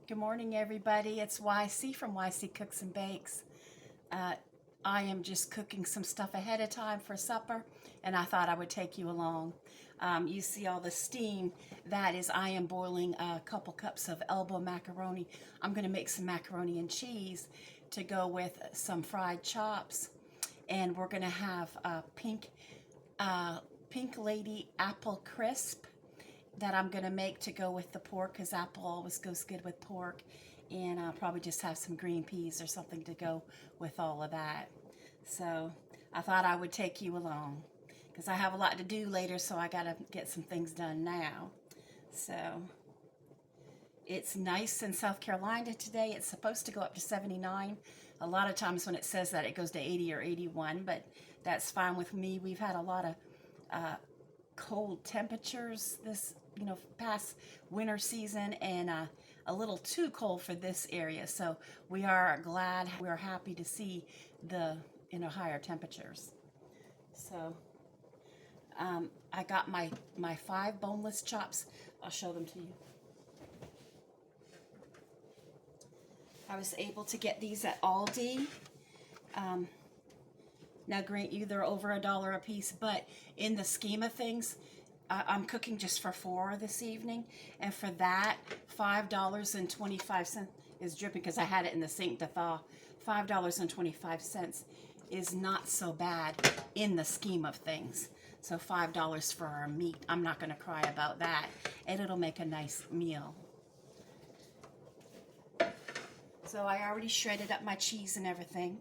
Good morning, everybody. It's YC from YC Cooks and Bakes. I am just cooking some stuff ahead of time for supper, and I thought I would take you along. You see all the steam. That is, I am boiling a couple cups of elbow macaroni. I'm going to make some macaroni and cheese to go with some fried chops, and we're going to have Pink Lady apple crisp that I'm going to make to go with the pork, because apple always goes good with pork. And I'll probably just have some green peas or something to go with all of that. So I thought I would take you along because I have a lot to do later, so I got to get some things done now. So it's nice in South Carolina today. It's supposed to go up to 79. A lot of times when it says that, it goes to 80 or 81, but that's fine with me. We've had a lot of cold temperatures this past winter season, and a little too cold for this area, so we are happy to see the higher temperatures. So I got my 5 boneless chops. I'll show them to you. I was able to get these at Aldi. Now, grant you, they're over $1 a piece, but in the scheme of things, I'm cooking just for 4 this evening, and for that, $5.25 is dripping because I had it in the sink to thaw. $5.25 is not so bad in the scheme of things. So $5 for our meat, I'm not going to cry about that, and it'll make a nice meal. So I already shredded up my cheese and everything.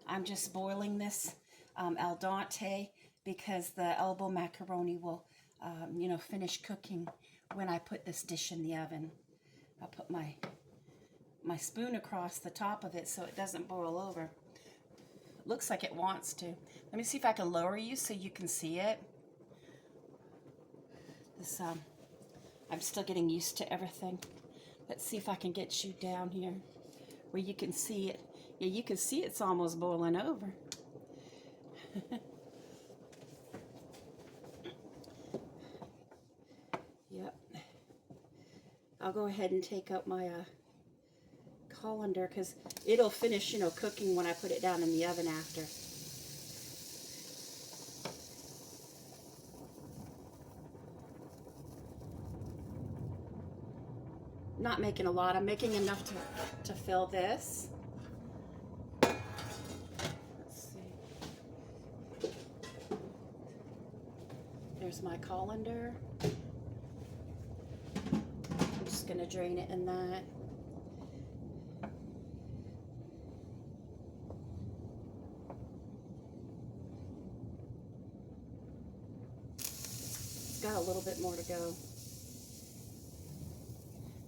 I'm just boiling this al dente because the elbow macaroni will, finish cooking when I put this dish in the oven. I'll put my spoon across the top of it so it doesn't boil over. Looks like it wants to. Let me see if I can lower you so you can see it. This I'm still getting used to everything. Let's see if I can get you down here where you can see it. Yeah, you can see it's almost boiling over. Yep. I'll go ahead and take out my colander because it'll finish, cooking when I put it down in the oven after. Not making a lot. I'm making enough to fill this. Let's see. There's my colander. I'm just going to drain it in that. It's got a little bit more to go.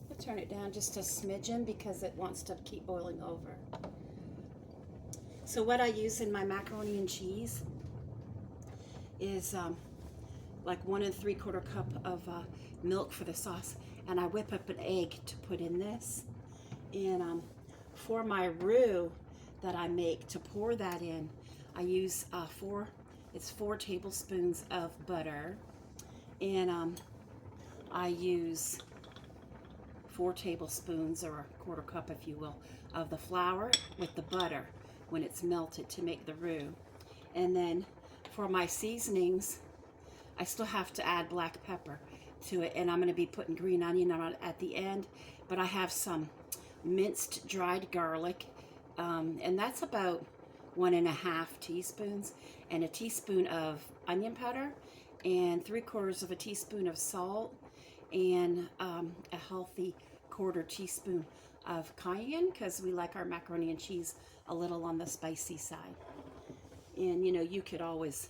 I'll turn it down just a smidgen because it wants to keep boiling over. So what I use in my macaroni and cheese is like 1 3/4 cup of milk for the sauce, and I whip up an egg to put in this. And for my roux that I make, to pour that in, I use 4 tablespoons of butter, and I use 4 tablespoons, or 1/4 cup if you will, of the flour with the butter when it's melted to make the roux. And then for my seasonings, I still have to add black pepper to it, and I'm going to be putting green onion on it at the end. But I have some minced dried garlic, and that's about 1½ teaspoons, and a teaspoon of onion powder, and 3/4 of a teaspoon of salt, and a healthy 1/4 teaspoon of cayenne, because we like our macaroni and cheese a little on the spicy side. And you could always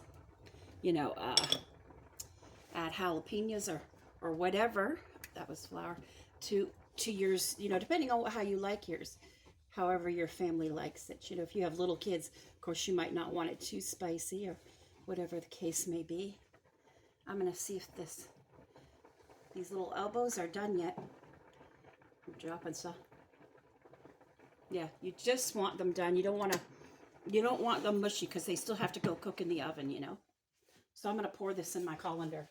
add jalapenos or whatever, that was flour, to yours, depending on how you like yours, however your family likes it. If you have little kids, of course, you might not want it too spicy, or whatever the case may be. I'm going to see if these little elbows are done yet. I'm dropping stuff. Yeah, you just want them done. You don't want them mushy because they still have to go cook in the oven, So I'm going to pour this in my colander.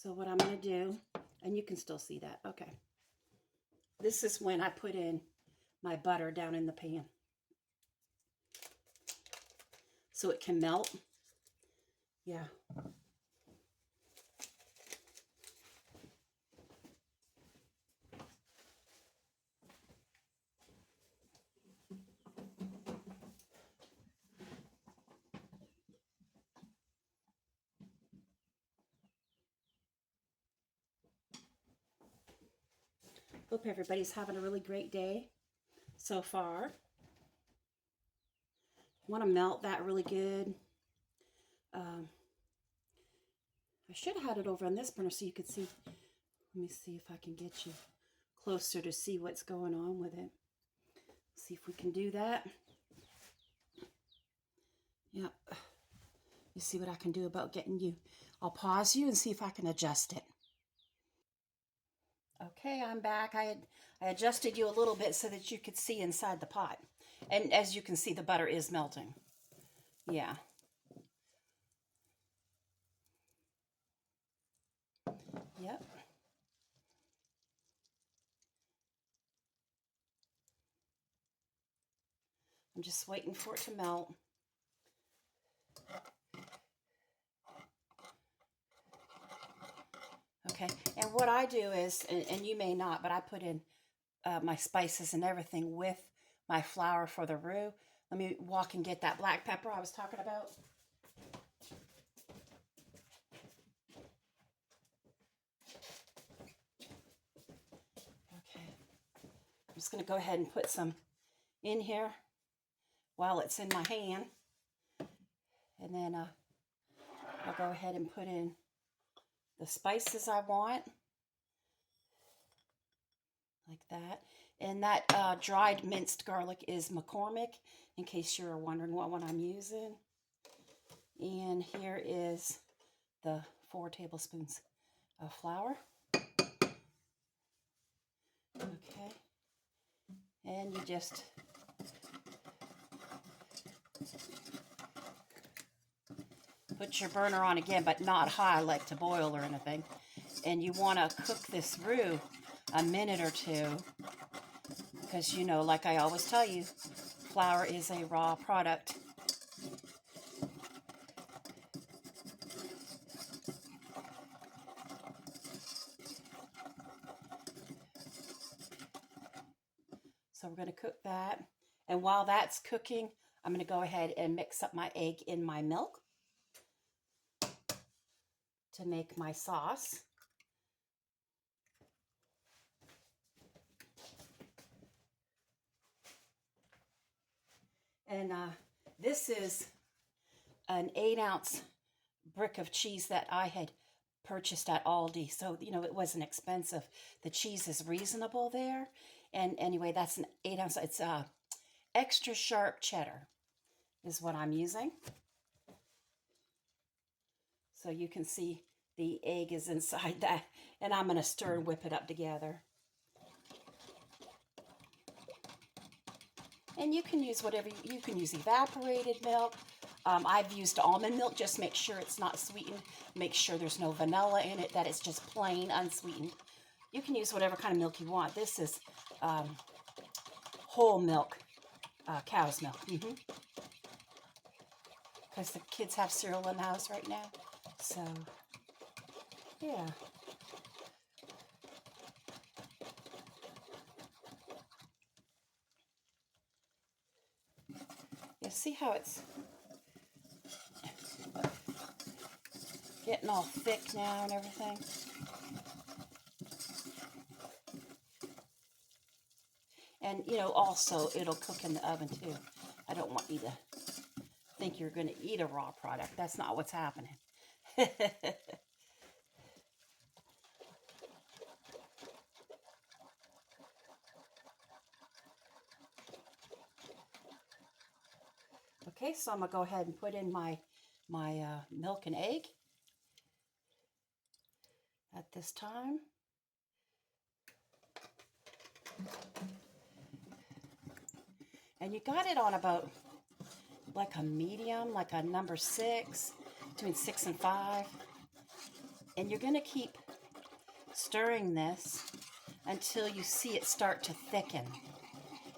So what I'm going to do, and you can still see that. Okay. This is when I put in my butter down in the pan, so it can melt. Yeah. Hope everybody's having a really great day so far. Want to melt that really good. I should have had it over on this burner so you could see. Let me see if I can get you closer to see what's going on with it. See if we can do that. Yep. You see what I can do about getting you. I'll pause you and see if I can adjust it. Okay, I'm back. I adjusted you a little bit so that you could see inside the pot. And as you can see, the butter is melting. Yeah. Yep. I'm just waiting for it to melt. Okay, and what I do is, and you may not, but I put in my spices and everything with my flour for the roux. Let me walk and get that black pepper I was talking about. Okay, I'm just going to go ahead and put some in here while it's in my hand. And then I'll go ahead and put in the spices I want, like that. And that dried minced garlic is McCormick, in case you're wondering what one I'm using. And here is the 4 tablespoons of flour. Okay. And you just put your burner on again, but not high like to boil or anything. And you want to cook this roux a minute or two, because, you know, like I always tell you, flour is a raw product. So we're going to cook that. And while that's cooking, I'm going to go ahead and mix up my egg in my milk to make my sauce. And this is an 8-ounce brick of cheese that I had purchased at Aldi. So, you know, it wasn't expensive. The cheese is reasonable there. And anyway, that's an 8-ounce. It's extra sharp cheddar is what I'm using. So you can see the egg is inside that. And I'm going to stir and whip it up together. And you can use whatever, you can use evaporated milk. I've used almond milk. Just make sure it's not sweetened. Make sure there's no vanilla in it, that it's just plain unsweetened. You can use whatever kind of milk you want. This is whole milk, cow's milk. Because the kids have cereal in the house right now. So, yeah. You see how it's getting all thick now and everything? And, you know, also, it'll cook in the oven, too. I don't want you to think you're going to eat a raw product. That's not what's happening. Okay, so I'm going to go ahead and put in my milk and egg at this time. And you got it on about like a medium, like a number 6, between 6 and 5. And you're going to keep stirring this until you see it start to thicken.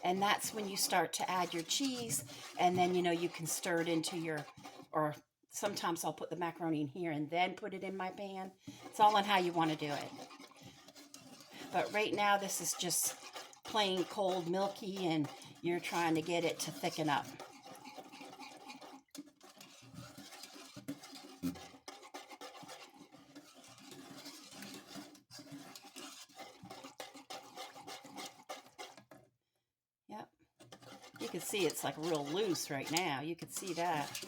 And that's when you start to add your cheese, and then, you know, you can stir it into your, or sometimes I'll put the macaroni in here and then put it in my pan. It's all on how you want to do it. But right now, this is just plain cold milky, and you're trying to get it to thicken up. Yep. You can see it's like real loose right now. You can see that.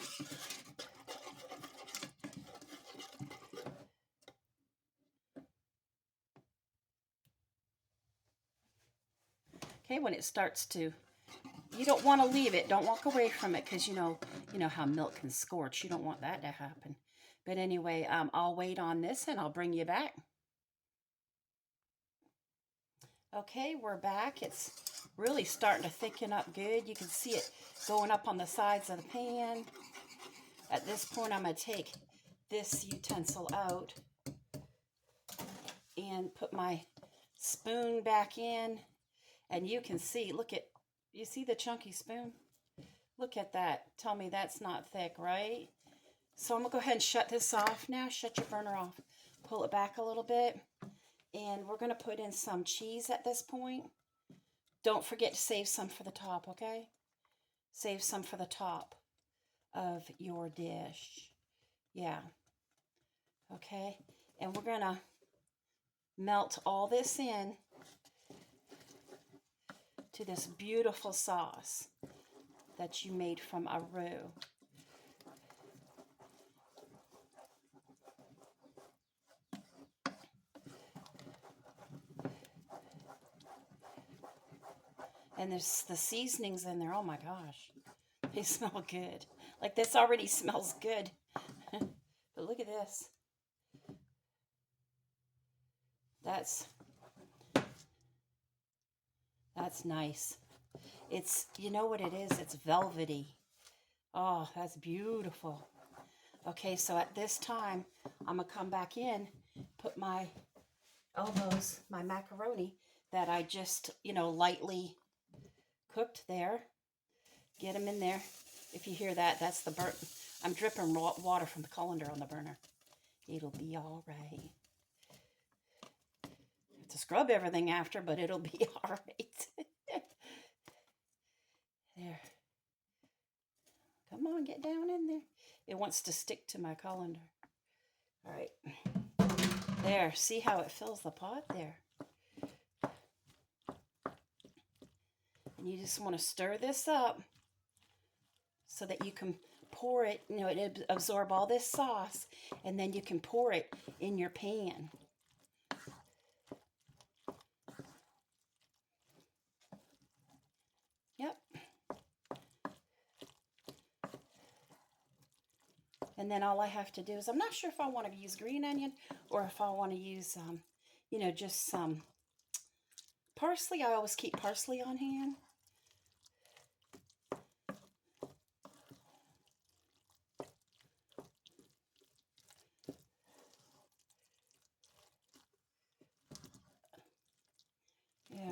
Okay, when it starts to, you don't want to leave it. Don't walk away from it, because you know how milk can scorch. You don't want that to happen. But anyway, I'll wait on this and I'll bring you back. Okay, we're back. It's really starting to thicken up good. You can see it going up on the sides of the pan. At this point, I'm going to take this utensil out and put my spoon back in. And you can see, you see the chunky spoon? Look at that. Tell me that's not thick, right? So I'm going to go ahead and shut this off now. Shut your burner off. Pull it back a little bit. And we're going to put in some cheese at this point. Don't forget to save some for the top, okay? Save some for the top of your dish. Yeah. Okay. And we're going to melt all this in to this beautiful sauce that you made from a roux. And there's the seasonings in there. Oh my gosh. They smell good. Like, this already smells good. But look at this. That's nice. It's, you know what it is? It's velvety. Oh, that's beautiful. Okay, so at this time, I'm going to come back in, put my elbows, my macaroni that I just, lightly cooked there. Get them in there. If you hear that, that's the burn. I'm dripping water from the colander on the burner. It'll be all right. Have to scrub everything after, but it'll be all right. There. Come on, get down in there. It wants to stick to my colander. All right. There. See how it fills the pot there? And you just want to stir this up so that you can pour it, it absorb all this sauce, and then you can pour it in your pan. Yep. And then all I have to do is, I'm not sure if I want to use green onion or if I want to use, just some parsley. I always keep parsley on hand. Yeah.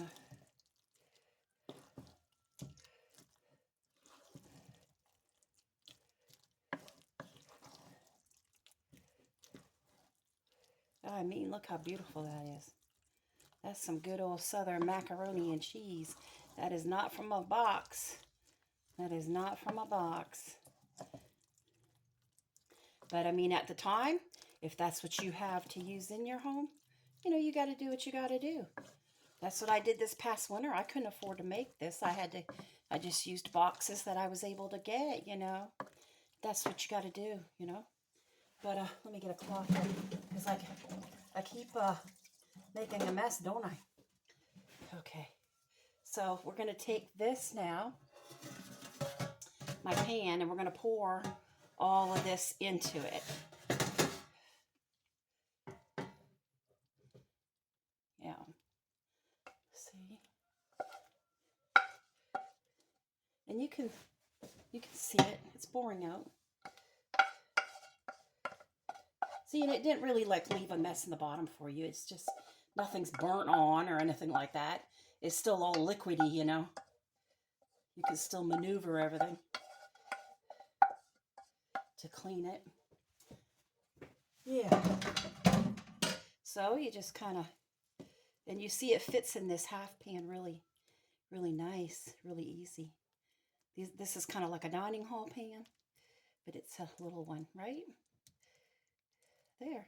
I mean, look how beautiful that is. That's some good old Southern macaroni and cheese. That is not from a box. That is not from a box. But I mean, at the time, if that's what you have to use in your home, you got to do what you got to do. That's what I did this past winter. I couldn't afford to make this. I just used boxes that I was able to get, That's what you got to do, But let me get a cloth here, because I keep making a mess, don't I? Okay. So we're going to take this now, my pan, and we're going to pour all of this into it. Yeah. See? And you can see it. It's pouring out. See, and it didn't really like leave a mess in the bottom for you. It's just nothing's burnt on or anything like that. It's still all liquidy, you know. You can still maneuver everything to clean it. Yeah. So you just kind of, and you see it fits in this half pan really, really nice, really easy. This is kind of like a dining hall pan, but it's a little one, right? There.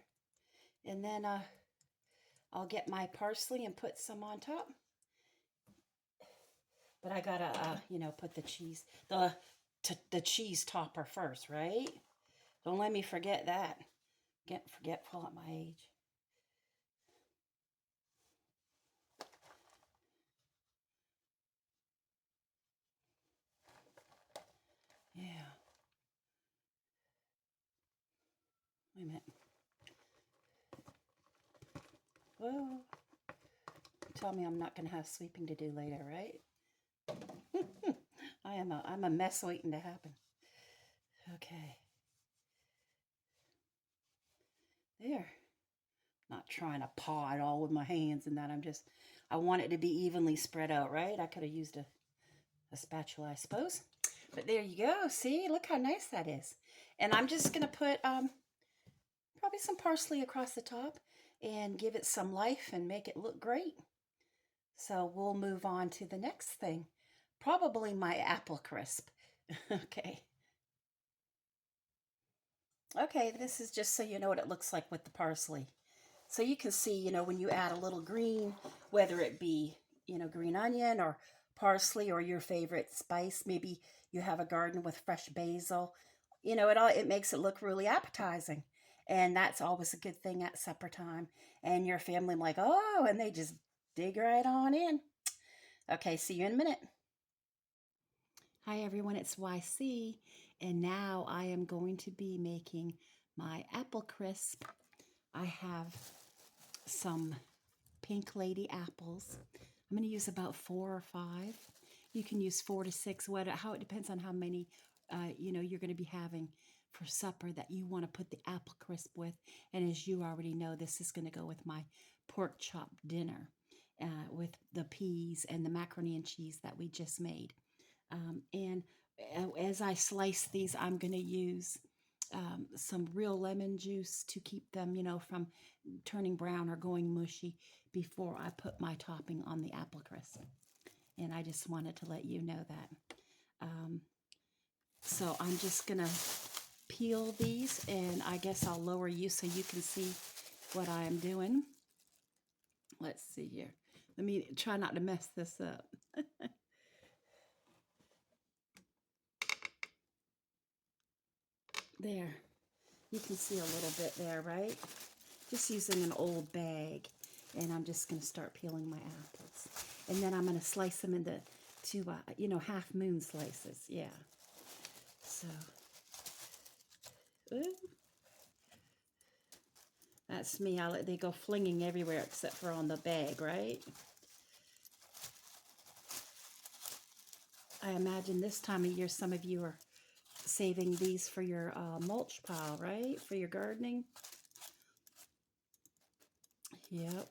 And then I'll get my parsley and put some on top. But I gotta, you know, put the cheese, the cheese topper first, right? Don't let me forget that. Get forgetful at my age. Yeah. Wait a minute. Whoa. Tell me I'm not gonna have sweeping to do later, right? I'm a mess waiting to happen. Okay. There. Not trying to paw it all with my hands and that. I want it to be evenly spread out, right? I could have used a spatula, I suppose. But there you go. See, look how nice that is. And I'm just going to put probably some parsley across the top and give it some life and make it look great. So we'll move on to the next thing. Probably my apple crisp. Okay. Okay, this is just so you know what it looks like with the parsley. So you can see, you know, when you add a little green, whether it be, you know, green onion or parsley or your favorite spice, maybe you have a garden with fresh basil, you know, it makes it look really appetizing. And that's always a good thing at supper time. And your family like, oh, and they just dig right on in. Okay, see you in a minute. Hi everyone, it's YC, and now I am going to be making my apple crisp. I have some Pink Lady apples. I'm going to use about 4 or 5. You can use 4 to 6, how it depends on how many you know, you're going to be having for supper that you want to put the apple crisp with. And as you already know, this is going to go with my pork chop dinner with the peas and the macaroni and cheese that we just made. And as I slice these, I'm going to use some real lemon juice to keep them, you know, from turning brown or going mushy before I put my topping on the apple crisp. And I just wanted to let you know that. So I'm just going to peel these, and I guess I'll lower you so you can see what I am doing. Let's see here. Let me try not to mess this up. There. You can see a little bit there, right? Just using an old bag. And I'm just going to start peeling my apples. And then I'm going to slice them into, you know, half moon slices. Yeah. So, ooh. That's me. They go flinging everywhere except for on the bag, right? I imagine this time of year some of you are saving these for your mulch pile, right? For your gardening. Yep.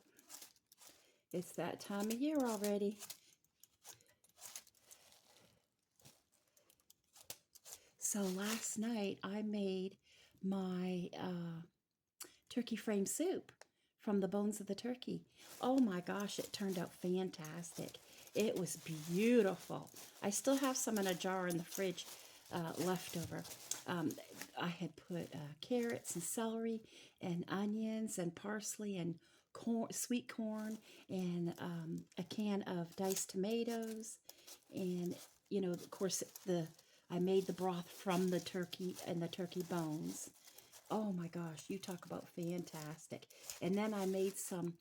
It's that time of year already. So last night I made my turkey frame soup from the bones of the turkey. Oh my gosh, it turned out fantastic. It was beautiful. I still have some in a jar in the fridge left over. I had put carrots and celery and onions and parsley and corn, sweet corn, and a can of diced tomatoes. And, you know, of course, I made the broth from the turkey and the turkey bones. Oh my gosh, you talk about fantastic. And then I made some,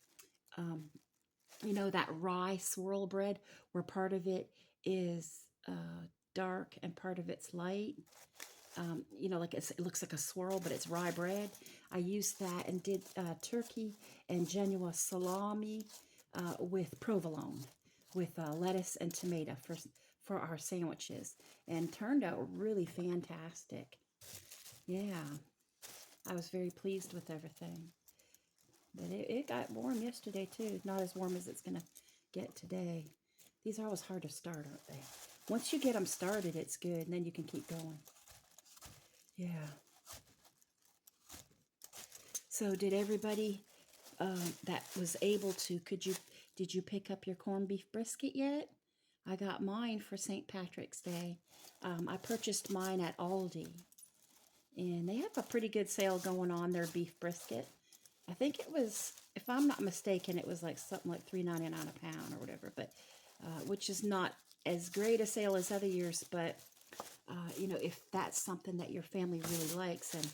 you know, that rye swirl bread where part of it is dark and part of it's light. You know, like it looks like a swirl, but it's rye bread. I used that and did turkey and Genoa salami with provolone, with lettuce and tomato for our sandwiches, and turned out really fantastic. Yeah. I was very pleased with everything. But it got warm yesterday too. Not as warm as it's going to get today. These are always hard to start, aren't they? Once you get them started, it's good, and then you can keep going. Yeah. So did everybody that was able to, did you pick up your corned beef brisket yet? I got mine for St. Patrick's Day. I purchased mine at Aldi. And they have a pretty good sale going on, their beef brisket. I think it was, if I'm not mistaken, it was like something like $3.99 a pound or whatever, but which is not as great a sale as other years, but you know, if that's something that your family really likes, and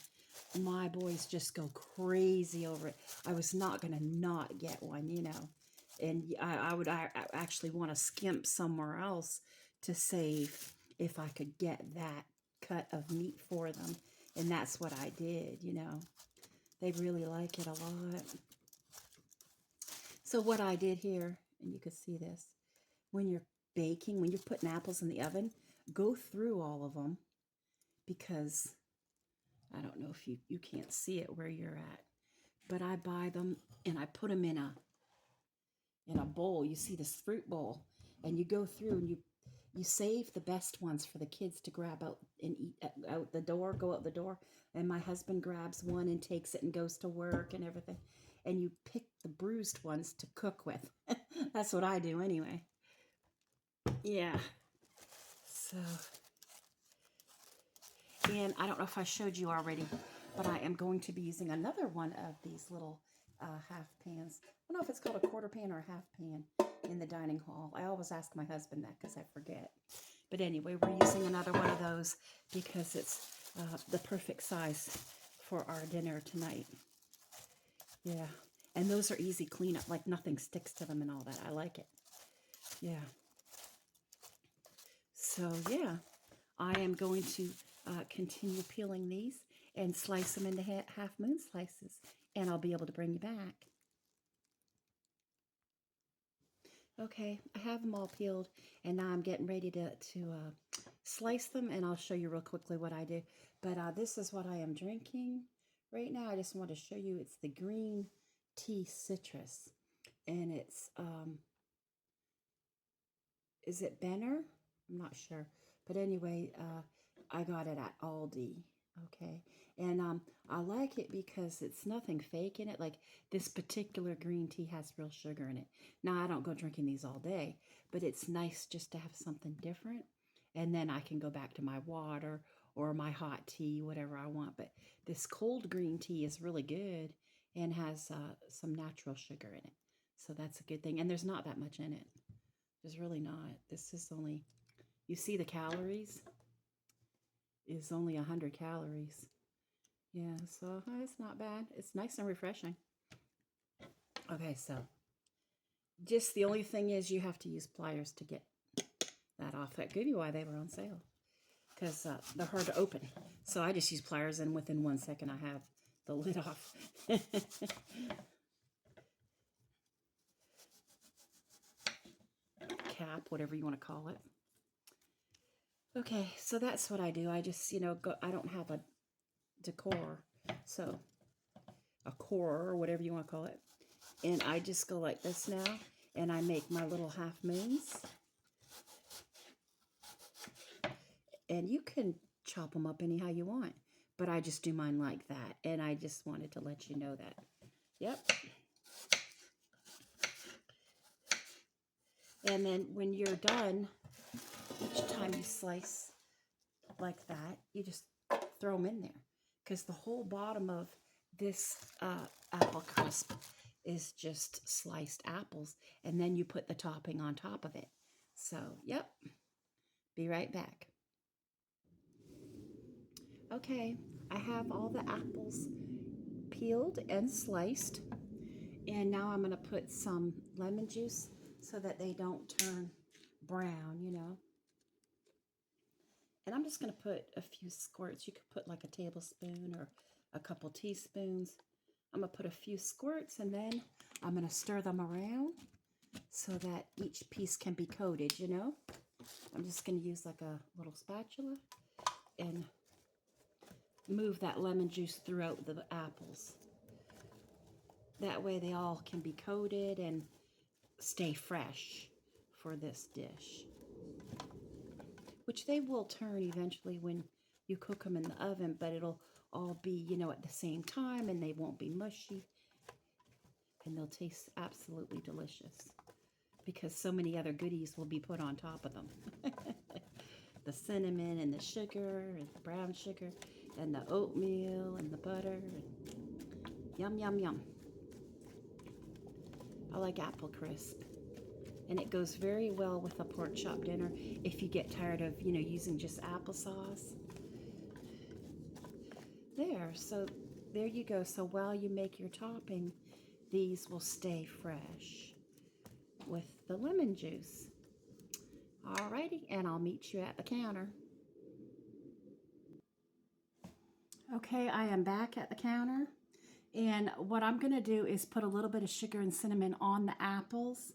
my boys just go crazy over it, I was not going to not get one, you know, and I would actually want to skimp somewhere else to save if I could get that cut of meat for them, and that's what I did, you know. They really like it a lot. So what I did here, and you can see this, when you're baking, when you're putting apples in the oven, go through all of them, because I don't know if you can't see it where you're at, but I buy them and I put them in a bowl. You see this fruit bowl, and you go through and you save the best ones for the kids to grab out and eat out the door, go out the door. And my husband grabs one and takes it and goes to work and everything. And you pick the bruised ones to cook with. That's what I do anyway. Yeah. So, and I don't know if I showed you already, but I am going to be using another one of these little half pans. I don't know if it's called a quarter pan or a half pan in the dining hall. I always ask my husband that because I forget. But anyway, we're using another one of those because it's the perfect size for our dinner tonight. Yeah. And those are easy cleanup, like nothing sticks to them and all that. I like it. Yeah. So, yeah, I am going to continue peeling these and slice them into half moon slices, and I'll be able to bring you back. Okay, I have them all peeled, and now I'm getting ready to slice them, and I'll show you real quickly what I do. But this is what I am drinking right now. I just want to show you. It's the green tea citrus, and it's, is it Benner? I'm not sure. But anyway, I got it at Aldi. Okay. And I like it because it's nothing fake in it. Like this particular green tea has real sugar in it. Now, I don't go drinking these all day, but it's nice just to have something different. And then I can go back to my water or my hot tea, whatever I want. But this cold green tea is really good and has some natural sugar in it. So that's a good thing. And there's not that much in it. There's really not. This is only, you see the calories? Is only 100 calories. Yeah, so it's not bad. It's nice and refreshing. Okay, so just the only thing is you have to use pliers to get that off. That could be why they were on sale, because they're hard to open. So I just use pliers, and within 1 second I have the lid off. Cap, whatever you want to call it. Okay, so that's what I do. I just, go, I don't have a decor, so a core or whatever you want to call it. And I just go like this now, and I make my little half moons. And you can chop them up anyhow you want, but I just do mine like that, and I just wanted to let you know that. Yep. And then when you're done, each time you slice like that, you just throw them in there, because the whole bottom of this apple crisp is just sliced apples, and then you put the topping on top of it. So, yep. Be right back. Okay, I have all the apples peeled and sliced, and now I'm going to put some lemon juice so that they don't turn brown. And I'm just going to put a few squirts. You could put like a tablespoon or a couple teaspoons. I'm going to put a few squirts, and then I'm going to stir them around so that each piece can be coated, I'm just going to use like a little spatula and move that lemon juice throughout the apples. That way they all can be coated and stay fresh for this dish. Which they will turn eventually when you cook them in the oven, but it'll all be, you know, at the same time, and they won't be mushy. And they'll taste absolutely delicious because so many other goodies will be put on top of them. The cinnamon and the sugar and the brown sugar and the oatmeal and the butter. And yum, yum, yum. I like apple crisp. And it goes very well with a pork chop dinner if you get tired of, you know, using just applesauce. There, so there you go. So while you make your topping, these will stay fresh with the lemon juice. Alrighty, and I'll meet you at the counter. Okay, I am back at the counter. And what I'm going to do is put a little bit of sugar and cinnamon on the apples.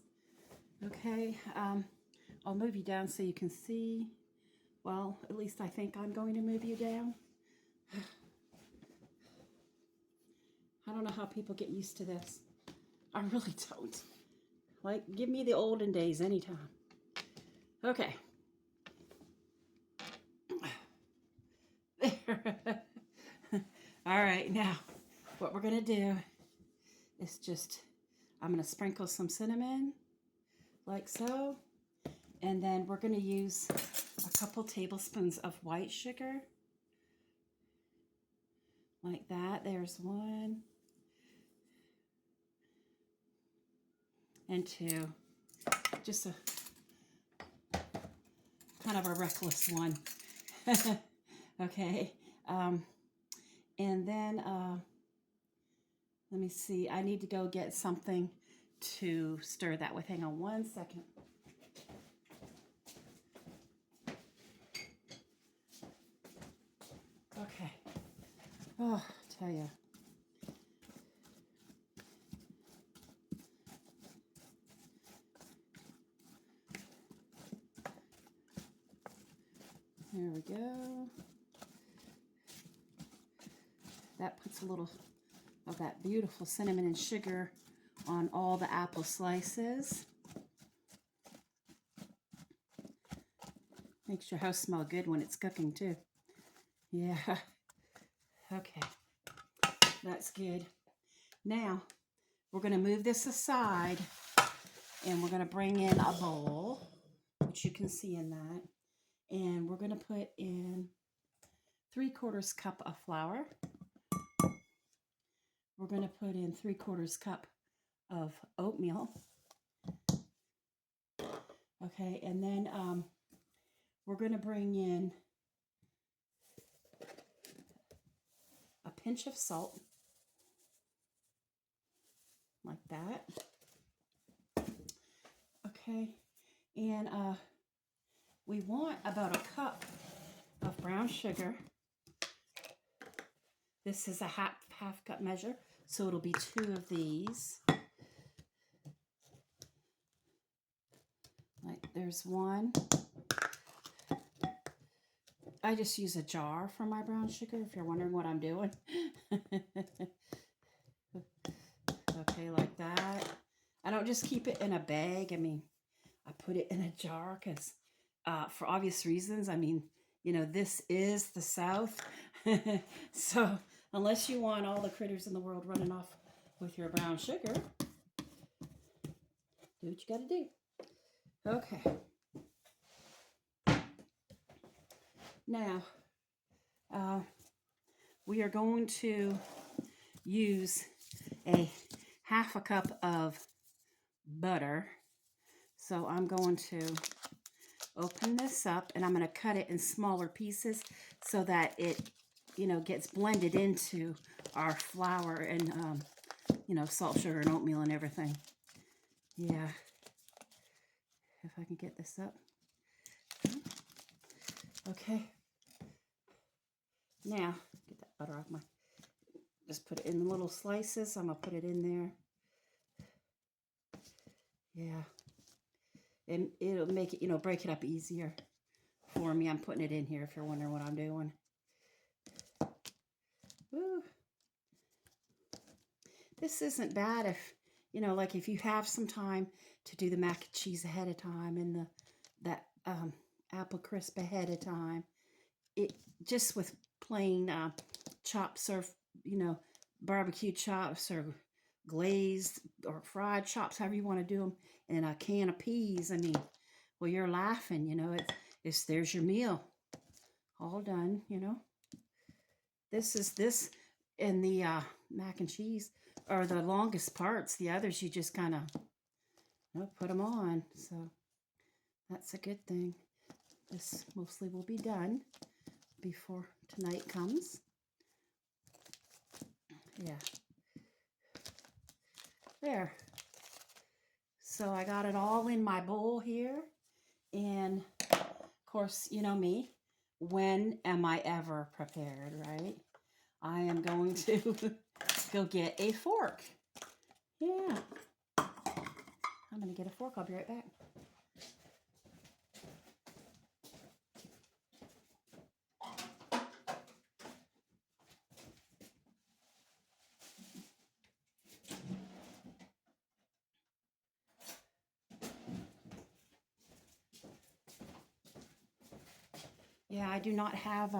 Okay, I'll move you down so you can see. Well, at least I think I'm going to move you down. I don't know how people get used to this. I really don't. Like, give me the olden days anytime. Okay. There. All right, now what we're going to do is just, I'm going to sprinkle some cinnamon like so. And then we're going to use a couple tablespoons of white sugar. Like that. There's one. And two. Just a kind of a reckless one. Okay. And then, let me see. I need to go get something to stir that with. Hang on one second. Okay. Oh, I tell you. There we go. That puts a little of that beautiful cinnamon and sugar on all the apple slices. Makes your house smell good when it's cooking too. Yeah. Okay. That's good. Now, we're going to move this aside and we're going to bring in a bowl, which you can see in that. And we're going to put in 3/4 cup of flour. We're going to put in 3/4 cup of oatmeal. Okay, and then we're going to bring in a pinch of salt, like that. Okay, and we want about a cup of brown sugar. This is a half cup measure, so it'll be 2 of these. Like, there's one. I just use a jar for my brown sugar, if you're wondering what I'm doing. Okay, like that. I don't just keep it in a bag. I mean, I put it in a jar because, for obvious reasons, I mean, you know, this is the South. So unless you want all the critters in the world running off with your brown sugar, do what you got to do. Okay. Now, we are going to use a 1/2 cup of butter. So I'm going to open this up and I'm going to cut it in smaller pieces so that it, you know, gets blended into our flour and, you know, salt, sugar, and oatmeal and everything. Yeah. If I can get this up. Okay. Now, get that butter off my, just put it in little slices. I'm going to put it in there. Yeah. And it'll make it, you know, break it up easier for me. I'm putting it in here if you're wondering what I'm doing. Ooh. This isn't bad if, you know, like if you have some time to do the mac and cheese ahead of time and that apple crisp ahead of time. It just with plain chops or, you know, barbecue chops or glazed or fried chops, however you want to do them, and a can of peas. I mean, well, you're laughing, you know, there's your meal all done, you know. This and the mac and cheese are the longest parts. The others you just kind of, you know, put them on. So that's a good thing. This mostly will be done before tonight comes. Yeah. There. So I got it all in my bowl here. And of course, you know me, when am I ever prepared, right? I am going to go get a fork. Yeah. I'm going to get a fork. I'll be right back. Yeah, I do not have,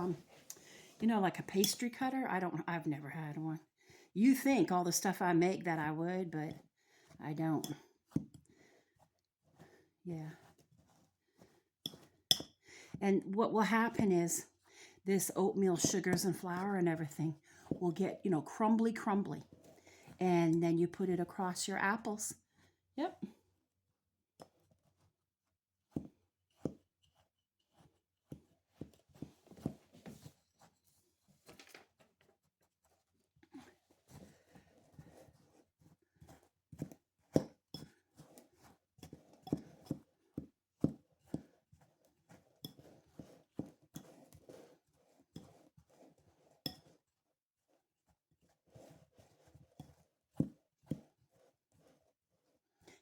you know, like a pastry cutter. I've never had one. You think all the stuff I make that I would, but I don't. Yeah. And what will happen is this oatmeal, sugars, and flour and everything will get, you know, crumbly. And then you put it across your apples. Yep.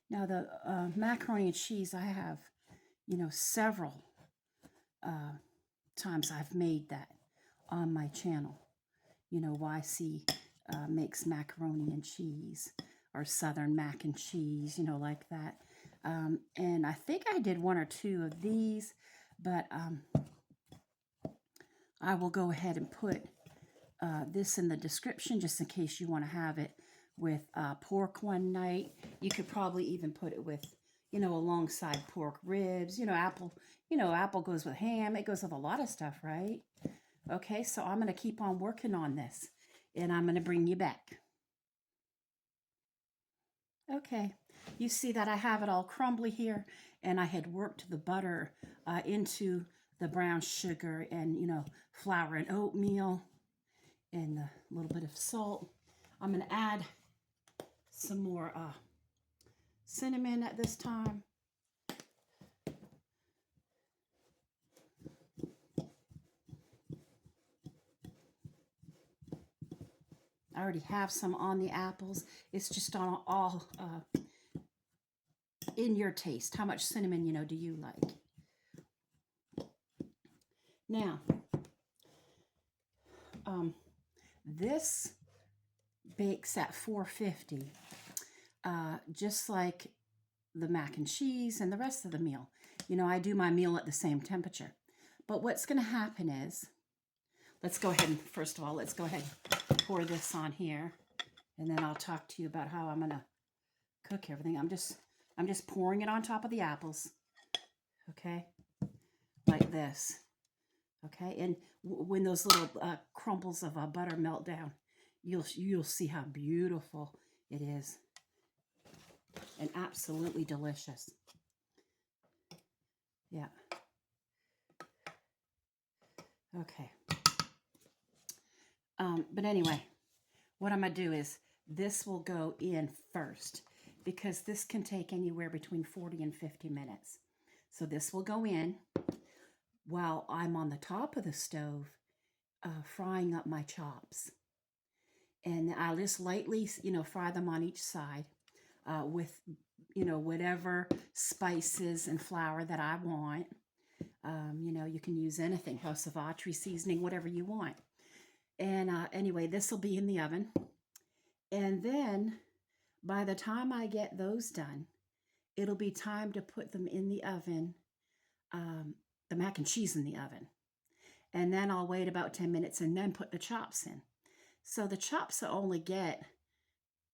Now the macaroni and cheese, I have, you know, several times I've made that on my channel. You know, YC makes macaroni and cheese, or Southern mac and cheese, you know, like that. And I think I did one or two of these, but I will go ahead and put this in the description just in case you want to have it with pork one night. You could probably even put it with, you know, alongside pork ribs. You know, apple goes with ham. It goes with a lot of stuff, right? Okay, so I'm going to keep on working on this, and I'm going to bring you back. Okay, you see that I have it all crumbly here, and I had worked the butter into the brown sugar and, you know, flour and oatmeal and a little bit of salt. I'm going to add some more cinnamon at this time. I already have some on the apples. It's just on all in your taste. How much cinnamon, you know, do you like? Now, this bakes at 450, just like the mac and cheese and the rest of the meal. You know, I do my meal at the same temperature. But what's going to happen is, let's go ahead and, first of all, let's go ahead and pour this on here. And then I'll talk to you about how I'm going to cook everything. I'm just pouring it on top of the apples. Okay? Like this. Okay? And when those little crumbles of butter melt down, you'll see how beautiful it is. And absolutely delicious. Yeah. Okay. But anyway, what I'm going to do is this will go in first because this can take anywhere between 40 and 50 minutes. So this will go in while I'm on the top of the stove frying up my chops. And I'll just lightly, you know, fry them on each side with, you know, whatever spices and flour that I want. You know, you can use anything, House of Autry seasoning, whatever you want. And anyway, this will be in the oven. And then by the time I get those done, it'll be time to put them in the oven, the mac and cheese in the oven. And then I'll wait about 10 minutes and then put the chops in. So the chops will only get,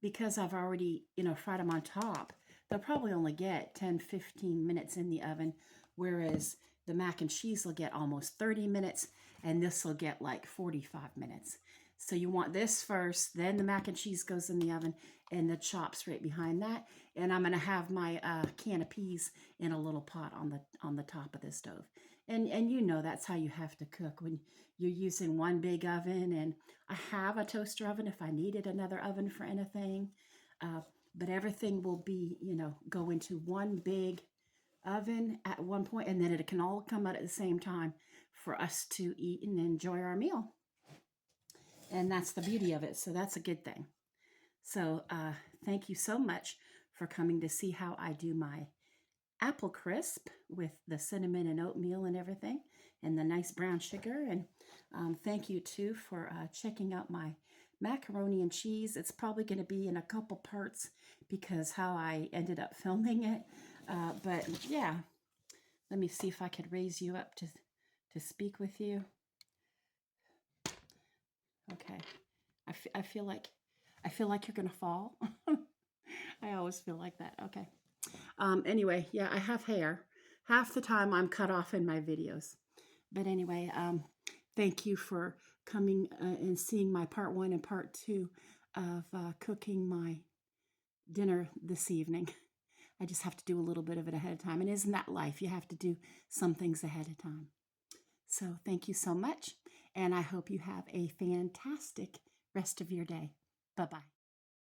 because I've already, fried them on top, they'll probably only get 10, 15 minutes in the oven, whereas the mac and cheese will get almost 30 minutes, and this will get like 45 minutes. So you want this first, then the mac and cheese goes in the oven, and the chops right behind that. And I'm going to have my can of peas in a little pot on the top of the stove. And that's how you have to cook when you're using one big oven. And I have a toaster oven if I needed another oven for anything. But everything will be, go into one big oven at one point, and then it can all come out at the same time for us to eat and enjoy our meal. And that's the beauty of it. So that's a good thing. So thank you so much for coming to see how I do my apple crisp with the cinnamon and oatmeal and everything, and the nice brown sugar. And thank you too for checking out my macaroni and cheese. It's probably going to be in a couple parts because how I ended up filming it. But yeah, let me see if I could raise you up to speak with you. Okay, I feel like you're gonna fall. I always feel like that. Okay. Anyway, yeah, I have hair. Half the time I'm cut off in my videos. But anyway, thank you for coming and seeing my part 1 and part 2 of cooking my dinner this evening. I just have to do a little bit of it ahead of time. And isn't that life? You have to do some things ahead of time. So thank you so much. And I hope you have a fantastic rest of your day. Bye-bye.